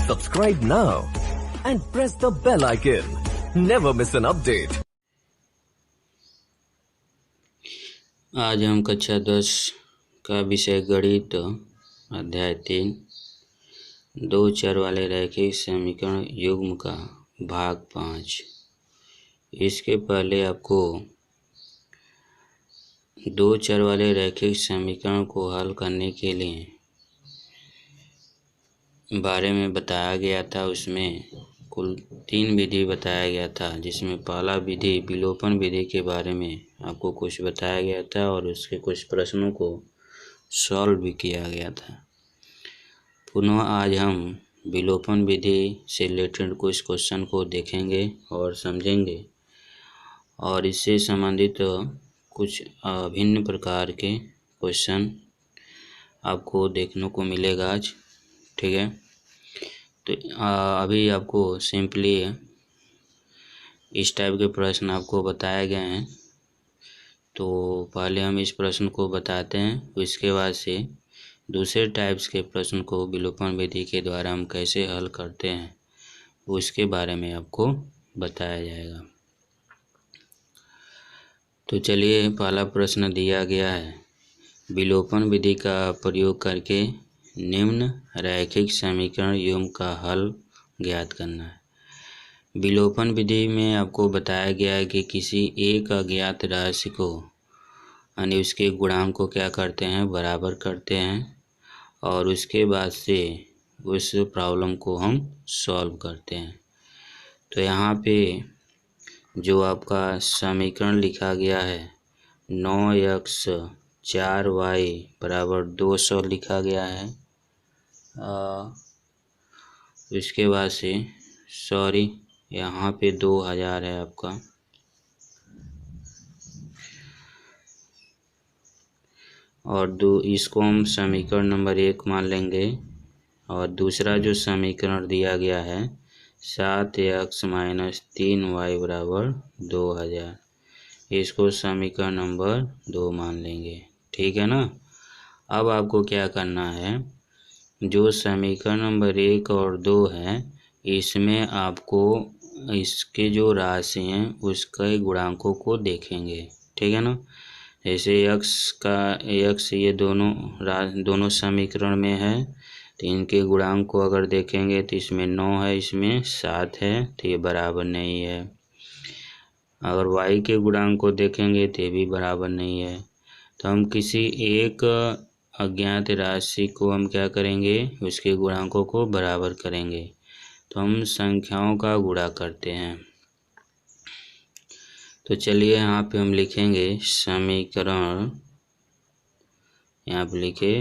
Subscribe now and press the bell icon. Never miss an update. आज हम कक्षा 10 का विषय गणित अध्याय 3 दो चर वाले रैखिक समीकरण युग्म का भाग 5। इसके पहले आपको दो चर वाले रैखिक समीकरण को हल करने के लिए बारे में बताया गया था। उसमें कुल 3 विधि बताया गया था, जिसमें पहला विधि विलोपन विधि के बारे में आपको कुछ बताया गया था और उसके कुछ प्रश्नों को सॉल्व भी किया गया था। पुनः आज हम विलोपन विधि से रिलेटेड कुछ क्वेश्चन को देखेंगे और समझेंगे और इससे संबंधित कुछ भिन्न प्रकार के क्वेश्चन आपको देखने को मिलेगा आज। ठीक है, तो अभी आपको सिंपली इस टाइप के प्रश्न आपको बताए गए हैं। तो पहले हम इस प्रश्न को बताते हैं, उसके बाद से दूसरे टाइप्स के प्रश्न को विलोपन विधि के द्वारा हम कैसे हल करते हैं उसके बारे में आपको बताया जाएगा। तो चलिए, पहला प्रश्न दिया गया है, विलोपन विधि का प्रयोग करके निम्न रैखिक समीकरण युग्म का हल ज्ञात करना है। विलोपन विधि में आपको बताया गया है कि किसी एक अज्ञात राशि को यानी उसके गुणांक को क्या करते हैं, बराबर करते हैं और उसके बाद से उस प्रॉब्लम को हम सॉल्व करते हैं। तो यहाँ पे जो आपका समीकरण लिखा गया है 9x 4y बराबर 200 लिखा गया है। उसके बाद से यहाँ पे 2000 है आपका, और इसको हम समीकरण नंबर 1 मान लेंगे। और दूसरा जो समीकरण दिया गया है 7x - 3y बराबर 2000, इसको समीकरण नंबर 2 मान लेंगे। ठीक है ना। अब आपको क्या करना है, जो समीकरण नंबर 1 और 2 है इसमें आपको इसके जो राशि हैं उसके गुणांकों को देखेंगे। ठीक है ना। जैसे x ये दोनों समीकरण में है, तो इनके गुणांक को अगर देखेंगे तो इसमें 9 है, इसमें 7 है, तो ये बराबर नहीं है। अगर y के गुणांक को देखेंगे तो ये भी बराबर नहीं है। तो हम किसी एक अज्ञात राशि को हम क्या करेंगे, उसके गुणांकों को बराबर करेंगे। तो हम संख्याओं का गुणा करते हैं। तो चलिए यहाँ पे हम लिखेंगे समीकरण, यहाँ पे लिखे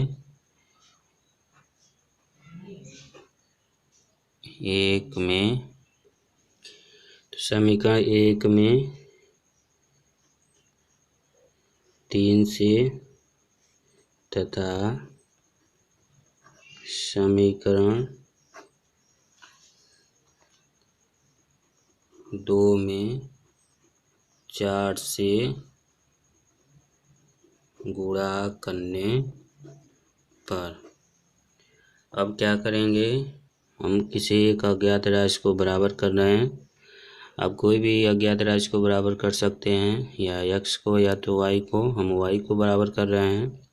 1 में, तो समीकरण 1 में 3 से तथा समीकरण 2 में 4 से गुणा करने पर अब क्या करेंगे, हम किसी एक अज्ञात राशि को बराबर कर रहे हैं। आप कोई भी अज्ञात राशि को बराबर कर सकते हैं, या x को या तो y को, हम y को बराबर कर रहे हैं।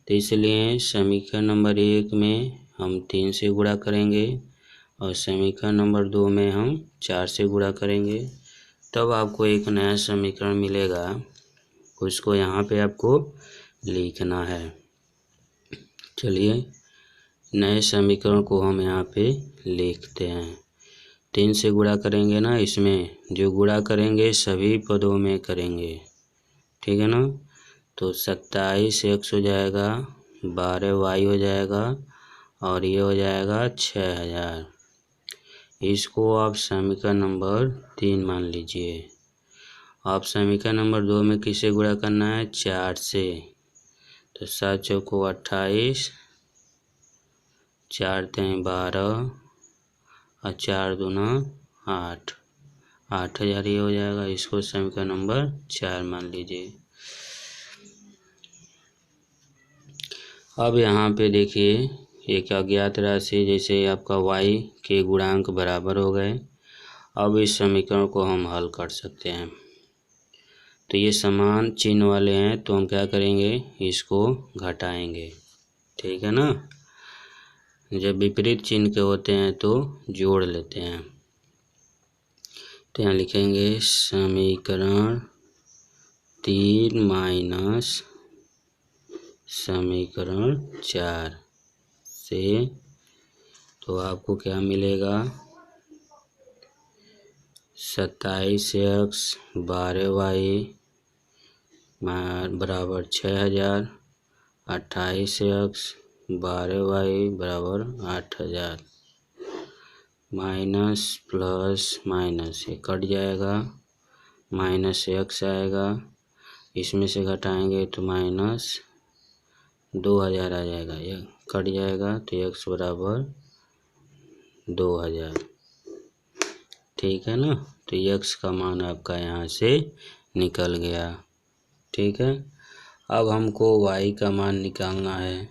तो इसलिए समीकरण नंबर 1 में हम 3 से गुणा करेंगे और समीकरण नंबर 2 में हम 4 से गुणा करेंगे। तब आपको एक नया समीकरण मिलेगा, उसको यहाँ पे आपको लिखना है। चलिए, नए समीकरण को हम यहाँ पे लिखते हैं। 3 से गुणा करेंगे ना, इसमें जो गुणा करेंगे सभी पदों में करेंगे। ठीक है ना। तो 27x हो जाएगा, 12y हो जाएगा और ये हो जाएगा 6000। इसको आप समीकरण नंबर 3 मान लीजिए। आप समीकरण नंबर 2 में किसे गुणा करना है, 4 से। तो 7 चौको 28, 4 3 12 और 4 दूना 8, 8000 ये हो जाएगा। इसको समीकरण नंबर 4 मान लीजिए। अब यहाँ पे देखिए एक अज्ञात राशि जैसे आपका y के गुणांक बराबर हो गए। अब इस समीकरण को हम हल कर सकते हैं। तो ये समान चिन्ह वाले हैं तो हम क्या करेंगे, इसको घटाएंगे, ठीक है ना। जब विपरीत चिन्ह के होते हैं तो जोड़ लेते हैं। तो यहाँ लिखेंगे समीकरण 3 माइनस समीकरण 4 से, तो आपको क्या मिलेगा, 27x 12y बराबर 6000, 28x 12y बराबर 8000, माइनस प्लस माइनस ये कट जाएगा, माइनस x आएगा, इसमें से घटाएंगे तो माइनस 2000 आ जाएगा, यह कट जाएगा तो x बराबर 2000, ठीक है ना। तो x का मान आपका यहाँ से निकल गया, ठीक है। अब हमको y का मान निकालना है।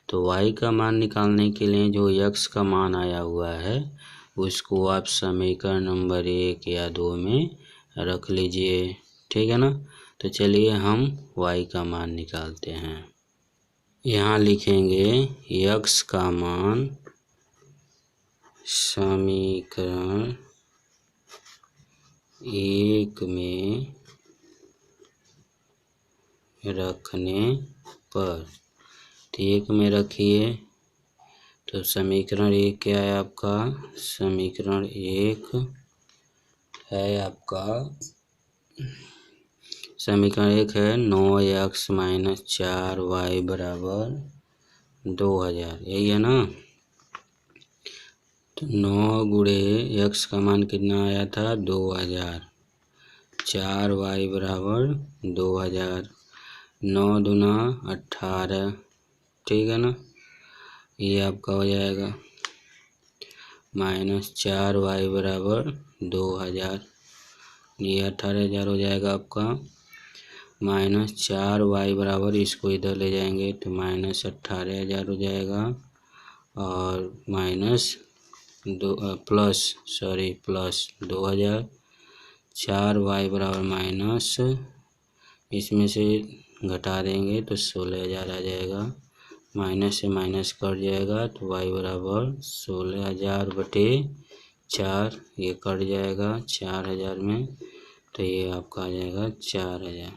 तो y का मान निकालने के लिए जो x का मान आया हुआ है उसको आप समीकरण नंबर 1 या 2 में रख लीजिए, ठीक है ना। तो चलिए हम y का मान निकालते हैं। यहाँ लिखेंगे x का मान समीकरण 1 में रखने पर, तो 1 में रखिए। तो समीकरण 1 क्या है आपका, समीकरण 1 है आपका, समीकरण 1 है 9x माइनस 4y बराबर 2000, यही है ना। तो 9 गुणे x का मान कितना आया था 2000, 4y बराबर 2000, 9 दूना 18, ठीक है ना। ये आपका हो जाएगा माइनस 4y बराबर 2000, ये 18000 हो जाएगा आपका, माइनस 4y बराबर, इसको इधर ले जाएंगे तो माइनस 18000 हो जाएगा, और माइनस प्लस 2000, 4y बराबर माइनस, इसमें से घटा देंगे तो 16000 आ जाएगा, माइनस से माइनस कट जाएगा तो y बराबर 16000 बटे 4, ये कट जाएगा 4000 में, तो ये आपका आ जाएगा 4000।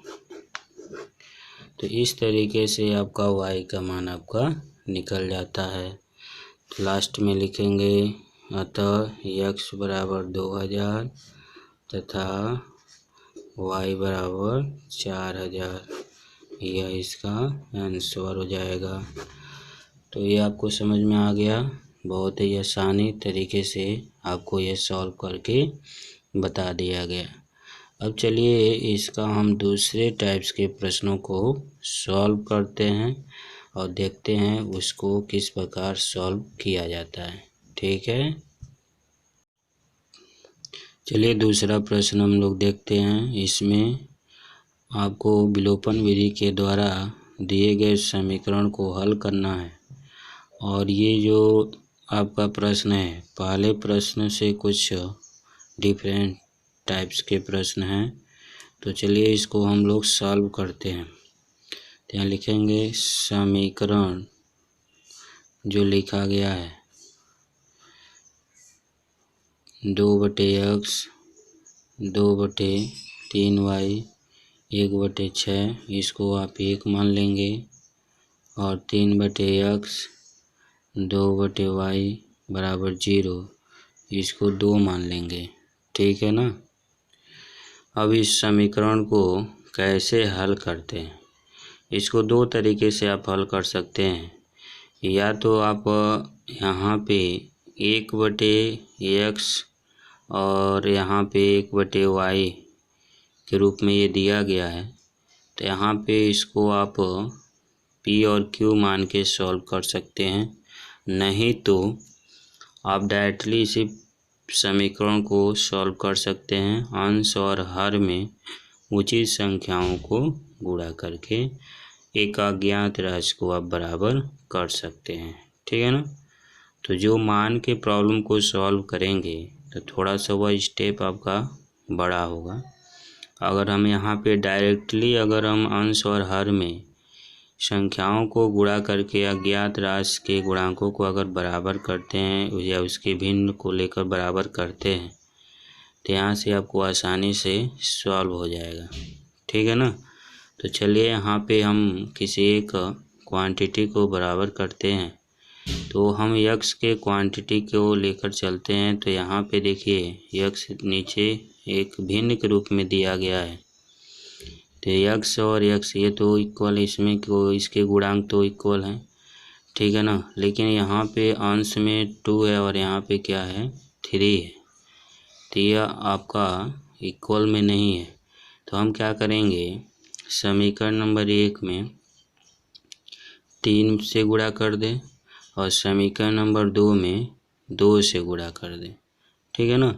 तो इस तरीके से आपका y का मान आपका निकल जाता है। तो लास्ट में लिखेंगे अतः x बराबर 2000 तथा y बराबर 4000, यह इसका आंसर हो जाएगा। तो ये आपको समझ में आ गया, बहुत ही आसानी तरीके से आपको ये सॉल्व करके बता दिया गया। अब चलिए इसका हम दूसरे टाइप्स के प्रश्नों को सॉल्व करते हैं और देखते हैं उसको किस प्रकार सॉल्व किया जाता है, ठीक है। चलिए दूसरा प्रश्न हम लोग देखते हैं। इसमें आपको विलोपन विधि के द्वारा दिए गए समीकरण को हल करना है, और ये जो आपका प्रश्न है पहले प्रश्न से कुछ डिफरेंट टाइप्स के प्रश्न हैं। तो चलिए इसको हम लोग सॉल्व करते हैं। तो यहाँ लिखेंगे समीकरण जो लिखा गया है 2/x 2/3y 1/6, इसको आप 1 मान लेंगे, और 3/x 2/y बराबर 0, इसको 2 मान लेंगे, ठीक है ना। अब इस समीकरण को कैसे हल करते हैं, इसको 2 तरीके से आप हल कर सकते हैं। या तो आप यहाँ पे 1/x और यहाँ पे 1/y के रूप में ये दिया गया है, तो यहाँ पे इसको आप p और q मान के सॉल्व कर सकते हैं। नहीं तो आप डायरेक्टली इसी समीकरण को सॉल्व कर सकते हैं, अंश और हर में उचित संख्याओं को गुणा करके एक अज्ञात राशि को आप बराबर कर सकते हैं, ठीक है ना। तो जो मान के प्रॉब्लम को सॉल्व करेंगे तो थोड़ा सा वह स्टेप आपका बड़ा होगा। अगर हम यहाँ पे डायरेक्टली अगर हम अंश और हर में संख्याओं को गुणा करके अज्ञात राशि के गुणांकों को अगर बराबर करते हैं या उसके भिन्न को लेकर बराबर करते हैं तो यहाँ से आपको आसानी से सॉल्व हो जाएगा, ठीक है ना। तो चलिए यहाँ पे हम किसी एक क्वांटिटी को बराबर करते हैं। तो हम यक्स के क्वांटिटी को लेकर चलते हैं। तो यहाँ पे देखिए यक्स नीचे एक भिन्न के रूप में दिया गया है। तो यक्स और यक्स ये तो इक्वल, इसमें को इसके गुणांक तो इक्वल हैं, ठीक है ना। लेकिन यहाँ पे अंश में 2 है और यहाँ पे क्या है 3 है। तो यह आपका इक्वल में नहीं है। तो हम क्या करेंगे, समीकरण नंबर 1 में 3 से गुणा कर दें और समीकरण नंबर 2 में 2 से गुणा कर दें, ठीक है ना।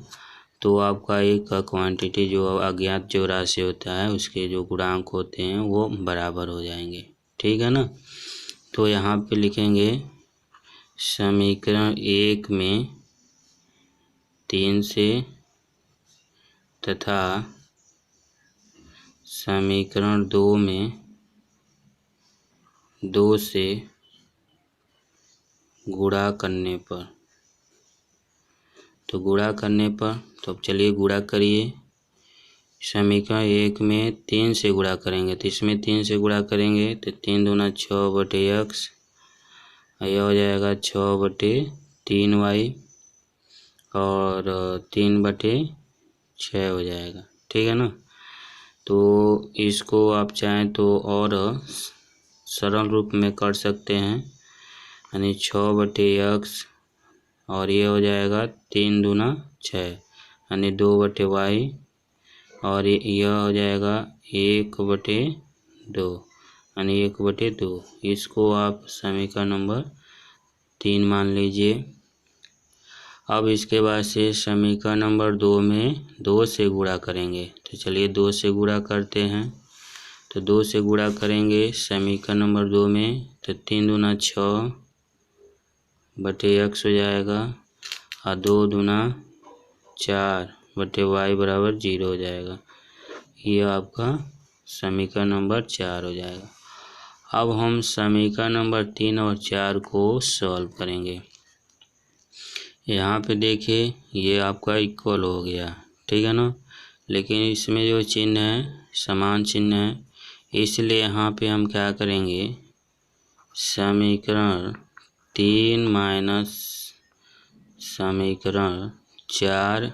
तो आपका एक का क्वांटिटी जो अज्ञात जो राशि होता है उसके जो गुणांक होते हैं वो बराबर हो जाएंगे, ठीक है ना। तो यहाँ पे लिखेंगे समीकरण 1 में 3 से तथा समीकरण 2 में 2 से गुणा करने पर, तो गुणा करने पर तो अब चलिए गुणा करिए। समीकरण 1 में 3 से गुणा करेंगे तो इसमें 3 से गुणा करेंगे तो 3 दूना 6 बटे एक्स, यह हो जाएगा 6 बटे 3y और 3 बटे 6 हो जाएगा, ठीक है ना। तो इसको आप चाहें तो और सरल रूप में कर सकते हैं, यानी 6 बटे एक्स और ये हो जाएगा 3 दूना 6 यानी 2 बटे वाई और यह हो जाएगा 1 बटे 2 यानी 1 बटे 2। इसको आप समीकरण नंबर 3 मान लीजिए। अब इसके बाद से समीकरण नंबर 2 में 2 से गुणा करेंगे। तो चलिए 2 से गुणा करते हैं। तो 2 से गुणा करेंगे समीकरण नंबर 2 में तो 3 दूना 6 बटे एक्स हो जाएगा और 2 दूना 4 बटे वाई बराबर 0 हो जाएगा। यह आपका समीकरण नंबर 4 हो जाएगा। अब हम समीकरण नंबर 3 और 4 को सॉल्व करेंगे। यहाँ पे देखिए ये आपका इक्वल हो गया, ठीक है ना। लेकिन इसमें जो चिन्ह है समान चिन्ह है, इसलिए यहाँ पे हम क्या करेंगे, समीकरण 3 माइनस समीकरण 4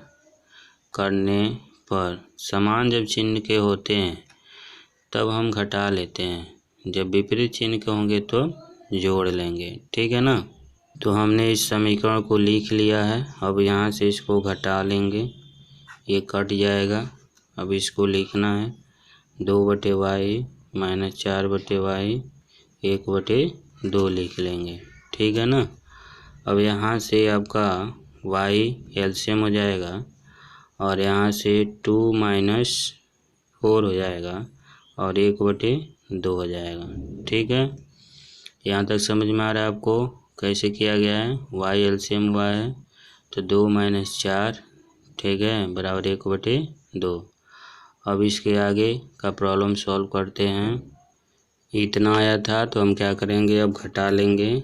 करने पर समान जब चिन्ह के होते हैं तब हम घटा लेते हैं, जब विपरीत चिन्ह के होंगे तो जोड़ लेंगे, ठीक है ना। तो हमने इस समीकरण को लिख लिया है। अब यहाँ से इसको घटा लेंगे, ये कट जाएगा। अब इसको लिखना है 2 बटे वाई माइनस 4 बटे वाई 1 बटे 2 लिख लेंगे, ठीक है ना। अब यहाँ से आपका y एलसीएम हो जाएगा और यहाँ से 2 माइनस 4 हो जाएगा और 1 बटे 2 हो जाएगा, ठीक है। यहाँ तक समझ में आ रहा है आपको कैसे किया गया है। y एलसीएम हुआ है तो 2 माइनस 4, ठीक है, बराबर 1 बटे 2। अब इसके आगे का प्रॉब्लम सॉल्व करते हैं। इतना आया था तो हम क्या करेंगे, अब घटा लेंगे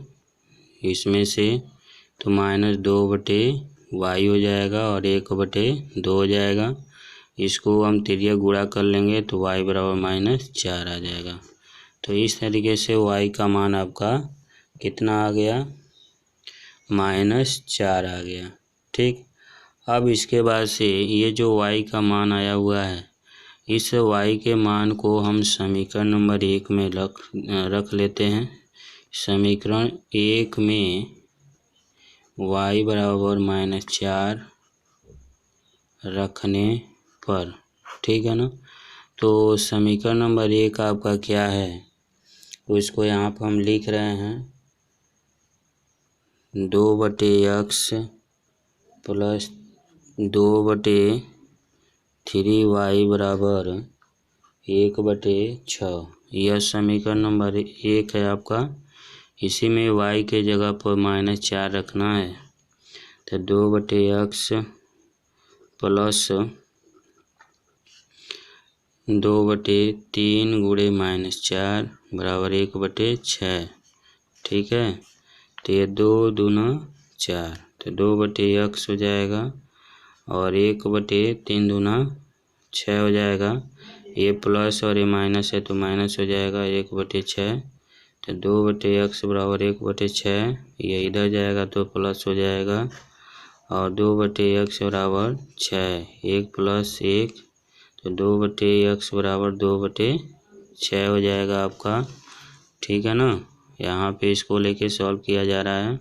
इसमें से, तो माइनस 2 बटे वाई हो जाएगा और 1 बटे 2 हो जाएगा। इसको हम तिर्यक गुणा कर लेंगे तो y बराबर माइनस 4 आ जाएगा। तो इस तरीके से y का मान आपका कितना आ गया, माइनस 4 आ गया, ठीक। अब इसके बाद से ये जो y का मान आया हुआ है, इस y के मान को हम समीकरण नंबर 1 में रख लेते हैं। समीकरण 1 में y बराबर माइनस 4 रखने पर, ठीक है ना। तो समीकरण नंबर 1 आपका क्या है, तो इसको यहाँ पर हम लिख रहे हैं 2 बटे एक्स प्लस 2 बटे 3y बराबर 1 बटे 6। यह समीकरण नंबर 1 है आपका। इसी में y के जगह पर -4 रखना है, तो 2/x प्लस 2/3 गुणे -4 बराबर 1/6। ठीक है, तो ये 2 दूना 4, तो 2/x हो जाएगा और 1/3 दूना 6 हो जाएगा। ये प्लस और ये माइनस है तो माइनस हो जाएगा 1/6, तो 2/x बराबर 1/6। ये इधर जाएगा तो प्लस हो जाएगा और 2/x बराबर 6, 1 + 1, तो 2/x बराबर 2/6 हो जाएगा आपका। ठीक है ना, यहाँ पे इसको लेके सॉल्व किया जा रहा है,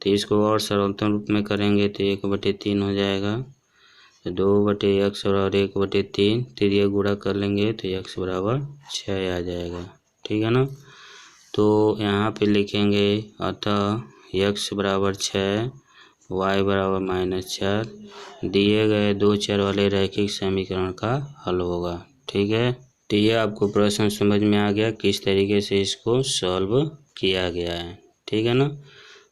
तो इसको और सरलतम रूप में करेंगे तो 1/3 हो जाएगा, तो 2/x बराबर 1/3, तिर्यक गुणा कर लेंगे तो x बराबर 6 आ जाएगा। ठीक है ना, तो यहाँ पे लिखेंगे अतः x बराबर 6, y बराबर -4 दिए गए 2 चर वाले रैखिक समीकरण का हल होगा। ठीक है, तो ये आपको प्रश्न समझ में आ गया किस तरीके से इसको सॉल्व किया गया है। ठीक है ना,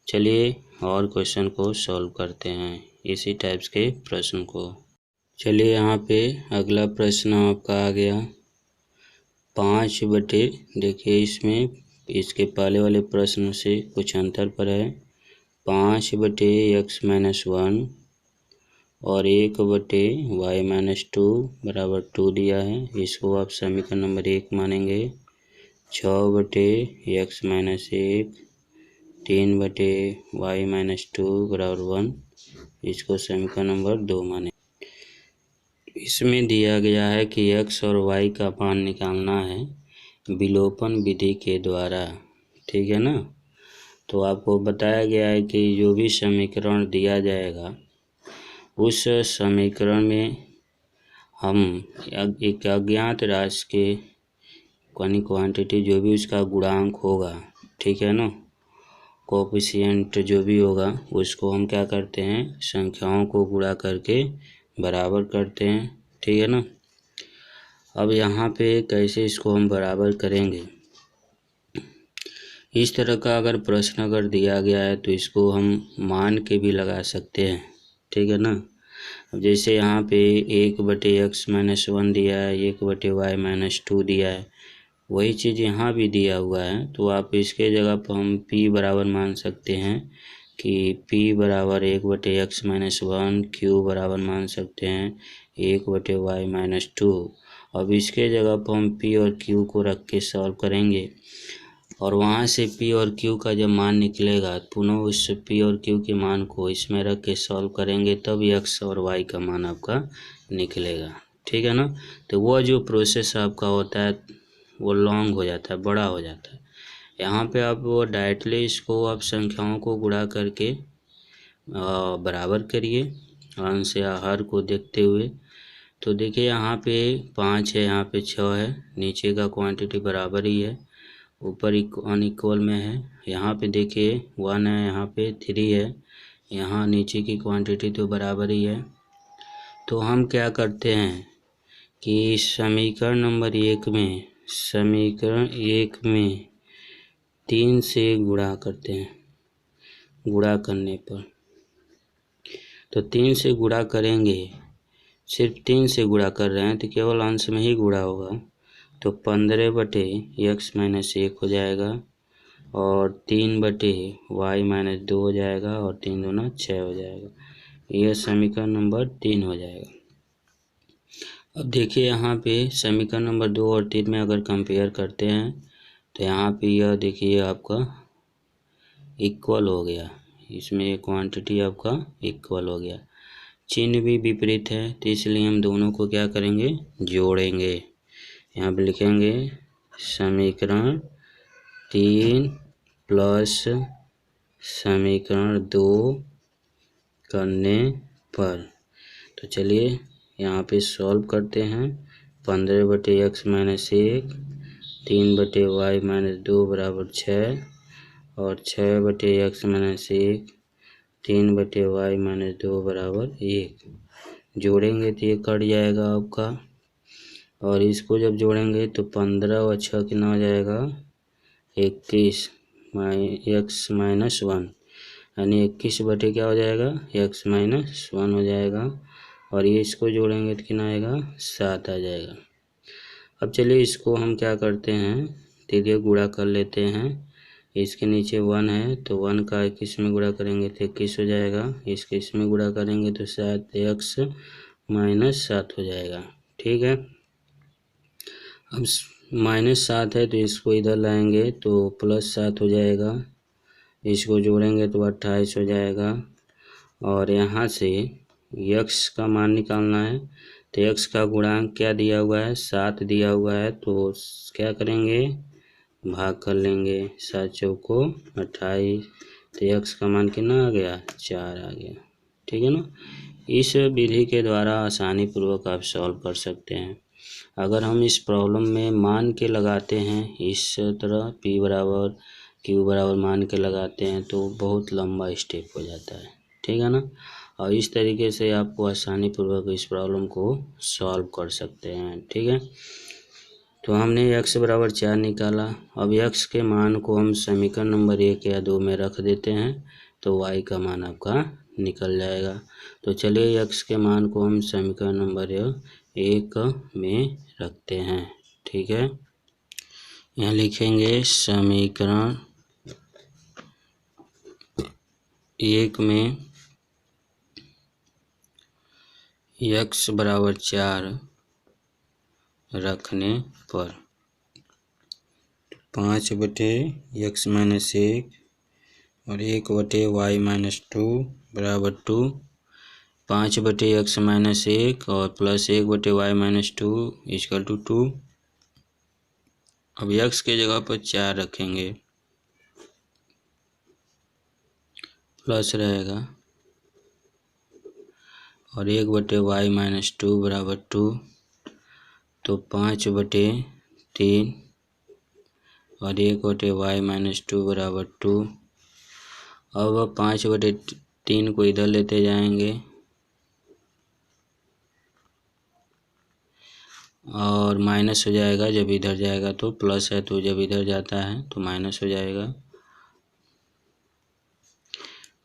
चलिए और क्वेश्चन को सॉल्व करते हैं, इसी टाइप्स के प्रश्न को। चलिए यहाँ पे अगला प्रश्न आपका आ गया 5 देखिए इसमें इसके पहले वाले प्रश्न से कुछ अंतर पर है। 5/x - 1 और 1/y - 2 बराबर 2 दिया है, इसको आप समीकरण नंबर 1 मानेंगे। 6/x - 1, 3/y - 2 बराबर 1, इसको समीकरण नंबर 2 माने। इसमें दिया गया है कि x और y का मान निकालना है विलोपन विधि के द्वारा। ठीक है ना, तो आपको बताया गया है कि जो भी समीकरण दिया जाएगा उस समीकरण में हम एक अज्ञात राशि के यानी क्वांटिटी जो भी उसका गुणांक होगा, ठीक है ना, कोएफिशिएंट जो भी होगा उसको हम क्या करते हैं, संख्याओं को गुणा करके बराबर करते हैं। ठीक है ना, अब यहाँ पे कैसे इसको हम बराबर करेंगे, इस तरह का अगर प्रश्न अगर दिया गया है तो इसको हम मान के भी लगा सकते हैं। ठीक है ना, अब जैसे यहाँ पे 1/x - 1 दिया है, 1/y - 2 दिया है, वही चीज़ यहाँ भी दिया हुआ है, तो आप इसके जगह पर हम p बराबर मान सकते हैं कि p बराबर 1/x - 1, q बराबर मान सकते हैं 1/y - 2। अब इसके जगह पर हम p और q को रख के सॉल्व करेंगे और वहाँ से p और q का जब मान निकलेगा पुनः उस p और q के मान को इसमें रख के सॉल्व करेंगे, तब x और y का मान आपका निकलेगा। ठीक है ना, तो वह जो प्रोसेस आपका होता है वो लॉन्ग हो जाता है, बड़ा हो जाता है। यहाँ पे आप वो डायरेक्टली इसको आप संख्याओं को गुणा करके बराबर करिए अंश या हर को देखते हुए। तो देखिए यहाँ पे 5 है, यहाँ पे 6 है, नीचे का क्वांटिटी बराबर ही है, ऊपर अनइक्वल में है। यहाँ पे देखिए 1 है, यहाँ पे 3 है, यहाँ नीचे की क्वांटिटी तो बराबर ही है। तो हम क्या करते हैं कि समीकरण नंबर 1 में 3 से गुणा करते हैं, गुणा करने पर तो 3 से गुणा करेंगे, सिर्फ 3 से गुणा कर रहे हैं तो केवल अंश में ही गुणा होगा, तो 15/x - 1 हो जाएगा और 3/y - 2 हो जाएगा और 3 दूना 6 हो जाएगा। यह समीकरण नंबर 3 हो जाएगा। अब देखिए यहाँ पे समीकरण नंबर 2 और 3 में अगर कंपेयर करते हैं तो यहाँ पे यह देखिए आपका इक्वल हो गया, इसमें ये क्वांटिटी आपका इक्वल हो गया, चिन्ह भी विपरीत है, तो इसलिए हम दोनों को क्या करेंगे, जोड़ेंगे। यहाँ पे लिखेंगे समीकरण 3 प्लस समीकरण 2 करने पर। तो चलिए यहाँ पे सॉल्व करते हैं। 15/x - 1, 3/y - 2 बराबर 6 और 6/x - 1, 3/y - 2 बराबर 1। जोड़ेंगे तो ये कट जाएगा आपका, और इसको जब जोड़ेंगे तो 15 और 6 कितना हो जाएगा, 21 एक्स माइनस वन, यानी 21 बटे क्या हो जाएगा, एक्स माइनस वन हो जाएगा। और ये इसको जोड़ेंगे तो कितना आएगा, 7 आ जाएगा। अब चलिए इसको हम क्या करते हैं, धीरे गुणा कर लेते हैं। इसके नीचे 1 है तो 1 का 21 में गुणा करेंगे तो 21 हो जाएगा। इसके इसमें गुणा करेंगे तो 7 एक्स माइनस 7 हो जाएगा। ठीक है, अब -7 है तो इसको इधर लाएंगे तो +7 हो जाएगा। इसको जोड़ेंगे तो 28 हो जाएगा। और यहाँ से x का मान निकालना है तो x का गुणांक क्या दिया हुआ है, 7 दिया हुआ है। तो क्या करेंगे, भाग कर लेंगे, 7 चौको 28, तो x का मान कितना आ गया, 4 आ गया। ठीक है ना। इस विधि के द्वारा आसानी पूर्वक आप सॉल्व कर सकते हैं। अगर हम इस प्रॉब्लम में मान के लगाते हैं इस तरह p बराबर q बराबर मान के लगाते हैं तो बहुत लंबा स्टेप हो जाता है। ठीक है ना। और इस तरीके से आपको आसानी पूर्वक इस प्रॉब्लम को सॉल्व कर सकते हैं। ठीक है, तो हमने x बराबर 4 निकाला। अब x के मान को हम समीकरण नंबर 1 या 2 में रख देते हैं तो y का मान आपका निकल जाएगा। तो चलिए x के मान को हम समीकरण नंबर 1 में रखते हैं। ठीक है, यहाँ लिखेंगे समीकरण 1 में x बराबर 4 रखने पर 5 बटे एक्स माइनस 1 और 1 बटे वाई माइनस 2 बराबर 2, 5 बटे एक्स माइनस 1 और प्लस 1 बटे वाई माइनस 2 इक्वल टू 2। अब x के जगह पर 4 रखेंगे, प्लस रहेगा, और 1 बटे वाई माइनस 2 बराबर 2, तो 5 बटे 3 और 1 बटे वाई माइनस 2 बराबर 2। अब 5 बटे 3 को इधर लेते जाएंगे और माइनस हो जाएगा, जब इधर जाएगा तो प्लस है, तो जब इधर जाता है तो माइनस हो जाएगा।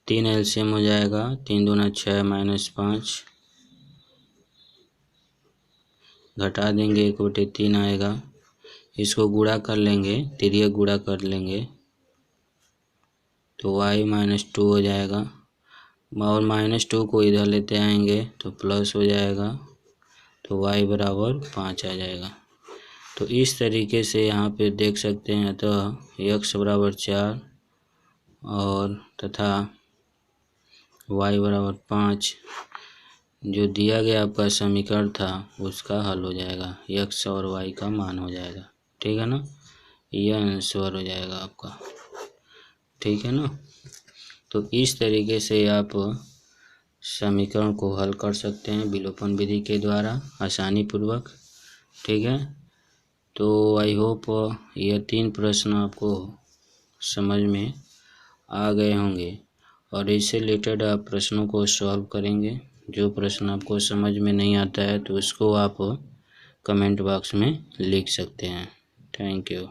3 एलसीएम हो जाएगा, 3 दूना 6 माइनस 5, घटा देंगे 1 बटे 3 आएगा। इसको गुणा कर लेंगे, तिर्यक गुणा कर लेंगे तो y माइनस 2 हो जाएगा। और -2 को इधर लेते आएंगे तो प्लस हो जाएगा, तो y बराबर 5 आ जाएगा। तो इस तरीके से यहाँ पे देख सकते हैं, अतः x बराबर 4 और तथा y बराबर 5 जो दिया गया आपका समीकरण था उसका हल हो जाएगा, x और y का मान हो जाएगा। ठीक है ना, यह आंसर हो जाएगा आपका। ठीक है ना। तो इस तरीके से आप समीकरण को हल कर सकते हैं विलोपन विधि के द्वारा आसानी पूर्वक। ठीक है, तो आई होप यह 3 प्रश्न आपको समझ में आ गए होंगे और इससे रिलेटेड आप प्रश्नों को सॉल्व करेंगे। जो प्रश्न आपको समझ में नहीं आता है तो उसको आप कमेंट बॉक्स में लिख सकते हैं। Thank you.